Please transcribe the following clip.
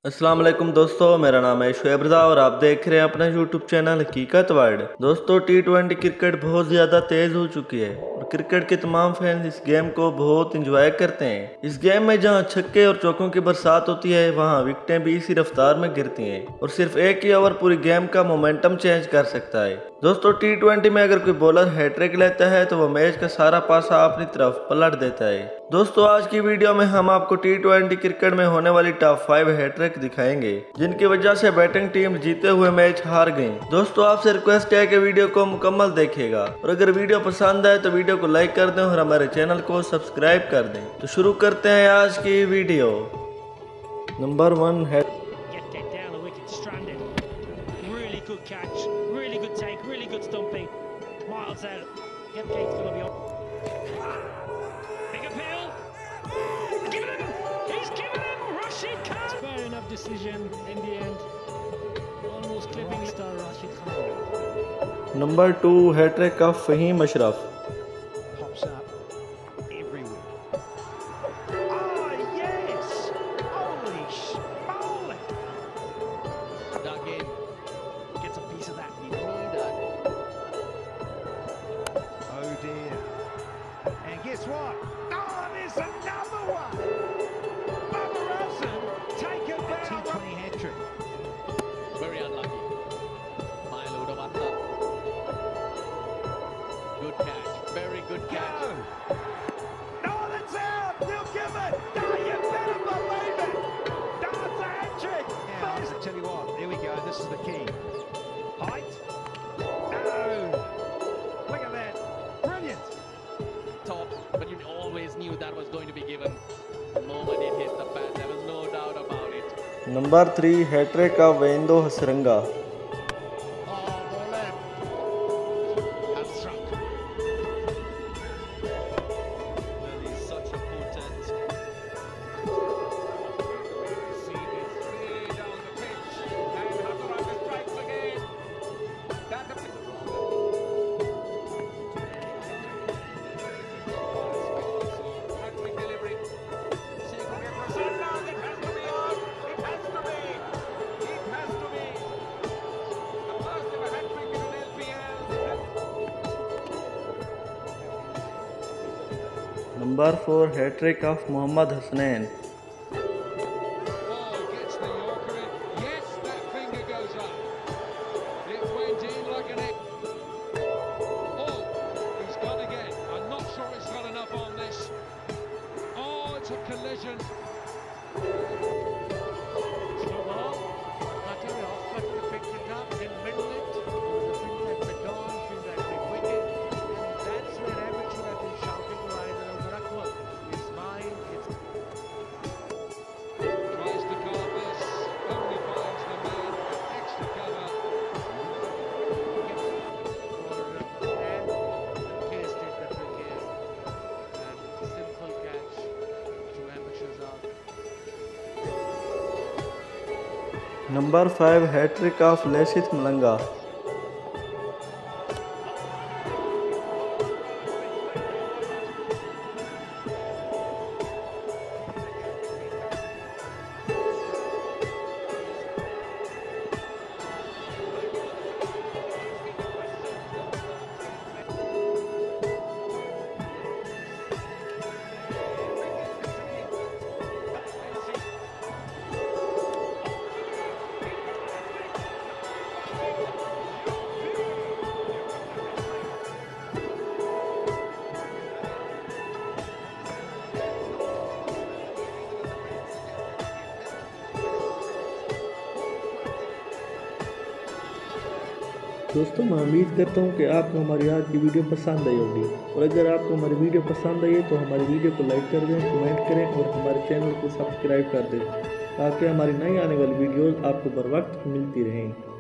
अस्सलाम वालेकुम दोस्तों, मेरा नाम है शुएब रज़ा और आप देख रहे हैं अपना यूट्यूब चैनल हकीकत वर्ल्ड। दोस्तों T20 क्रिकेट बहुत ज़्यादा तेज़ हो चुकी है और क्रिकेट के तमाम फैंस इस गेम को बहुत इंजॉय करते हैं। इस गेम में जहां छक्के और चौकों की बरसात होती है वहां विकेटें भी इसी रफ्तार में गिरती हैं और सिर्फ एक ही ओवर पूरी गेम का मोमेंटम चेंज कर सकता है। दोस्तों T20 में अगर कोई बॉलर हैट्रिक लेता है तो वो मैच का सारा पासा अपनी तरफ पलट देता है। दोस्तों आज की वीडियो में हम आपको T20 क्रिकेट में होने वाली टॉप 5 हैट्रिक दिखाएंगे जिनकी वजह से बैटिंग टीम जीते हुए मैच हार गई। दोस्तों आपसे रिक्वेस्ट है कि वीडियो को मुकम्मल देखिएगा और अगर वीडियो पसंद आए तो वीडियो को लाइक कर दें और हमारे चैनल को सब्सक्राइब कर दें। तो शुरू करते हैं आज की वीडियो। नंबर 1 है number 2 hattrick of Faheem Ashraf. Number 3 hattrick of Wanindu Hasaranga. Number 4 hattrick of Mohammad Hasnain. Number 5 hattrick of Lasith Malinga. दोस्तों मैं उम्मीद करता हूँ कि आपको हमारी आज की वीडियो पसंद आई होगी और अगर आपको हमारी वीडियो पसंद आई है तो हमारी वीडियो को लाइक कर दें, कमेंट करें और हमारे चैनल को सब्सक्राइब कर दें ताकि हमारी नई आने वाली वीडियोस आपको बर वक्त मिलती रहें।